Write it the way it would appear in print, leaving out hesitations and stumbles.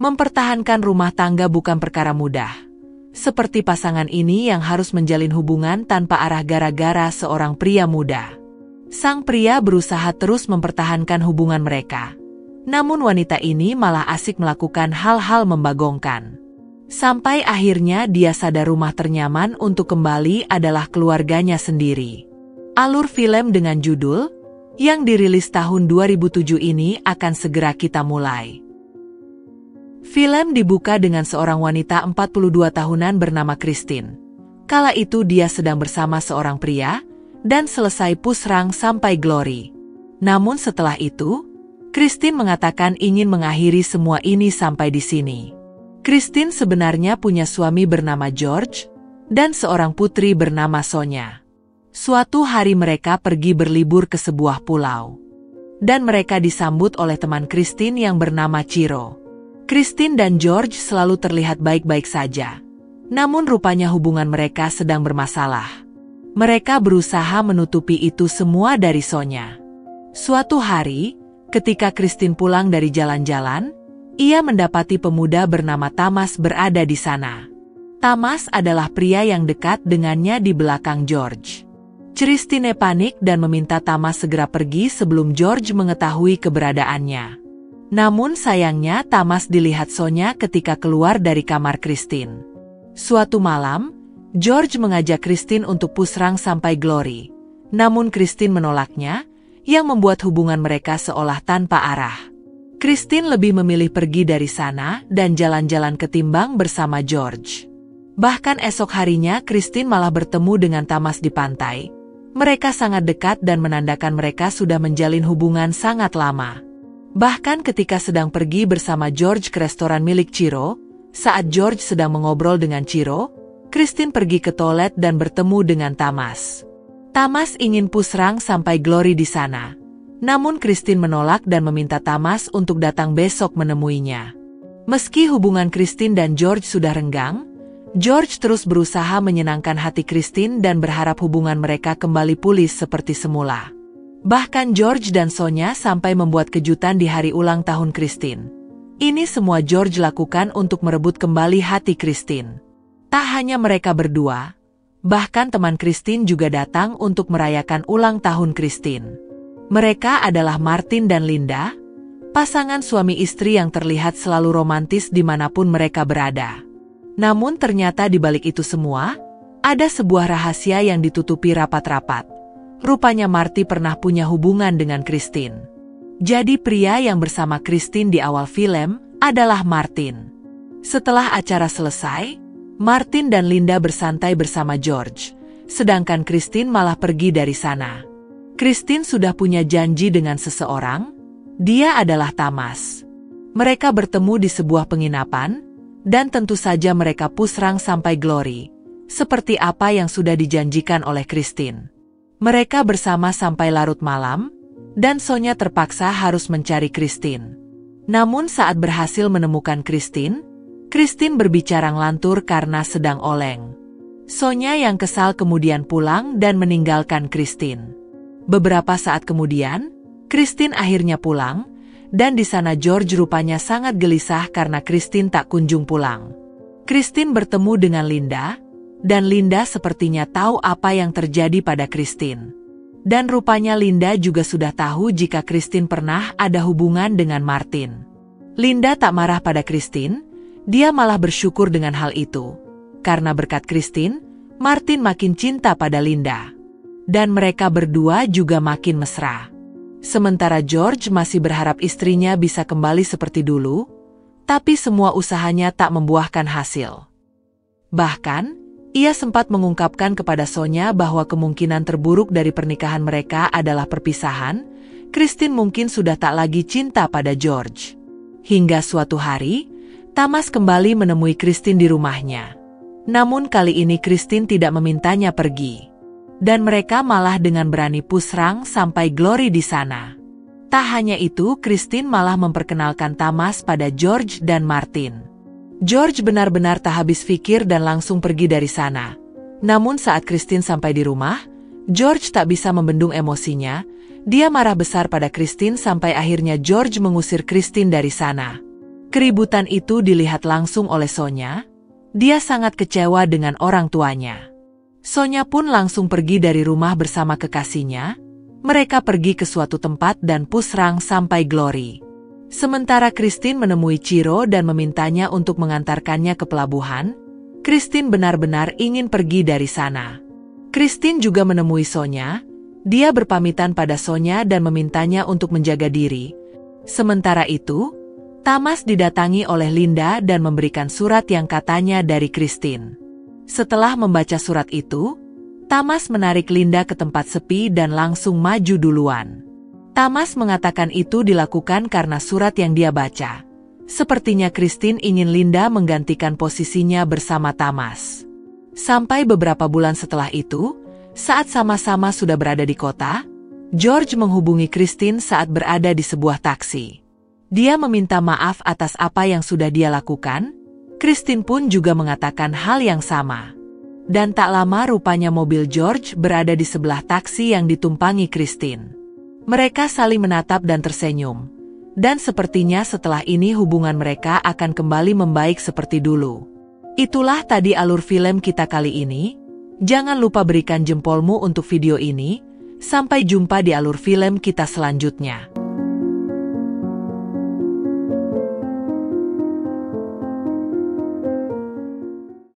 Mempertahankan rumah tangga bukan perkara mudah. Seperti pasangan ini yang harus menjalin hubungan tanpa arah gara-gara seorang pria muda. Sang pria berusaha terus mempertahankan hubungan mereka. Namun wanita ini malah asik melakukan hal-hal membagongkan. Sampai akhirnya dia sadar rumah ternyaman untuk kembali adalah keluarganya sendiri. Alur film dengan judul yang dirilis tahun 2007 ini akan segera kita mulai. Film dibuka dengan seorang wanita 42 tahunan bernama Christine. Kala itu dia sedang bersama seorang pria dan selesai pusrang sampai Glory. Namun setelah itu, Christine mengatakan ingin mengakhiri semua ini sampai di sini. Christine sebenarnya punya suami bernama George dan seorang putri bernama Sonia. Suatu hari mereka pergi berlibur ke sebuah pulau. Dan mereka disambut oleh teman Christine yang bernama Ciro. Christine dan George selalu terlihat baik-baik saja. Namun rupanya hubungan mereka sedang bermasalah. Mereka berusaha menutupi itu semua dari Sonia. Suatu hari, ketika Christine pulang dari jalan-jalan, ia mendapati pemuda bernama Thomas berada di sana. Thomas adalah pria yang dekat dengannya di belakang George. Christine panik dan meminta Thomas segera pergi sebelum George mengetahui keberadaannya. Namun sayangnya Thomas dilihat Sonia ketika keluar dari kamar Christine. Suatu malam, George mengajak Christine untuk pusrang sampai Glory. Namun Christine menolaknya, yang membuat hubungan mereka seolah tanpa arah. Christine lebih memilih pergi dari sana dan jalan-jalan ketimbang bersama George. Bahkan esok harinya Christine malah bertemu dengan Thomas di pantai. Mereka sangat dekat dan menandakan mereka sudah menjalin hubungan sangat lama. Bahkan ketika sedang pergi bersama George ke restoran milik Ciro, saat George sedang mengobrol dengan Ciro, Christine pergi ke toilet dan bertemu dengan Thomas. Thomas ingin pusrang sampai Glory di sana. Namun Christine menolak dan meminta Thomas untuk datang besok menemuinya. Meski hubungan Christine dan George sudah renggang, George terus berusaha menyenangkan hati Christine dan berharap hubungan mereka kembali pulih seperti semula. Bahkan George dan Sonia sampai membuat kejutan di hari ulang tahun Christine. Ini semua George lakukan untuk merebut kembali hati Christine. Tak hanya mereka berdua, bahkan teman Christine juga datang untuk merayakan ulang tahun Christine. Mereka adalah Martin dan Linda, pasangan suami istri yang terlihat selalu romantis dimanapun mereka berada. Namun ternyata di balik itu semua, ada sebuah rahasia yang ditutupi rapat-rapat. Rupanya Marty pernah punya hubungan dengan Christine. Jadi pria yang bersama Christine di awal film adalah Martin. Setelah acara selesai, Martin dan Linda bersantai bersama George, sedangkan Christine malah pergi dari sana. Christine sudah punya janji dengan seseorang, dia adalah Thomas. Mereka bertemu di sebuah penginapan, dan tentu saja mereka pusrang sampai Glory, seperti apa yang sudah dijanjikan oleh Christine. Mereka bersama sampai larut malam, dan Sonia terpaksa harus mencari Christine. Namun saat berhasil menemukan Christine, Christine berbicara ngelantur karena sedang oleng. Sonia yang kesal kemudian pulang dan meninggalkan Christine. Beberapa saat kemudian, Christine akhirnya pulang, dan di sana George rupanya sangat gelisah karena Christine tak kunjung pulang. Christine bertemu dengan Linda, dan Linda sepertinya tahu apa yang terjadi pada Christine. Dan rupanya Linda juga sudah tahu jika Christine pernah ada hubungan dengan Martin. Linda tak marah pada Christine, dia malah bersyukur dengan hal itu. Karena berkat Christine, Martin makin cinta pada Linda. Dan mereka berdua juga makin mesra. Sementara George masih berharap istrinya bisa kembali seperti dulu, tapi semua usahanya tak membuahkan hasil. Bahkan, ia sempat mengungkapkan kepada Sonia bahwa kemungkinan terburuk dari pernikahan mereka adalah perpisahan. Christine mungkin sudah tak lagi cinta pada George. Hingga suatu hari, Thomas kembali menemui Christine di rumahnya. Namun kali ini Christine tidak memintanya pergi. Dan mereka malah dengan berani pusrang sampai Glory di sana. Tak hanya itu, Christine malah memperkenalkan Thomas pada George dan Martin. George benar-benar tak habis pikir dan langsung pergi dari sana. Namun saat Christine sampai di rumah, George tak bisa membendung emosinya. Dia marah besar pada Christine sampai akhirnya George mengusir Christine dari sana. Keributan itu dilihat langsung oleh Sonya. Dia sangat kecewa dengan orang tuanya. Sonya pun langsung pergi dari rumah bersama kekasihnya. Mereka pergi ke suatu tempat dan pusrang sampai Glory. Sementara Christine menemui Chiro dan memintanya untuk mengantarkannya ke pelabuhan. Christine benar-benar ingin pergi dari sana. Christine juga menemui Sonya. Dia berpamitan pada Sonya dan memintanya untuk menjaga diri. Sementara itu, Tamas didatangi oleh Linda dan memberikan surat yang katanya dari Christine. Setelah membaca surat itu, Tamas menarik Linda ke tempat sepi dan langsung maju duluan. Tamas mengatakan itu dilakukan karena surat yang dia baca. Sepertinya Christine ingin Linda menggantikan posisinya bersama Tamas. Sampai beberapa bulan setelah itu, saat sama-sama sudah berada di kota, George menghubungi Christine saat berada di sebuah taksi. Dia meminta maaf atas apa yang sudah dia lakukan. Christine pun juga mengatakan hal yang sama. Dan tak lama rupanya mobil George berada di sebelah taksi yang ditumpangi Christine. Mereka saling menatap dan tersenyum. Dan sepertinya setelah ini hubungan mereka akan kembali membaik seperti dulu. Itulah tadi alur film kita kali ini. Jangan lupa berikan jempolmu untuk video ini. Sampai jumpa di alur film kita selanjutnya.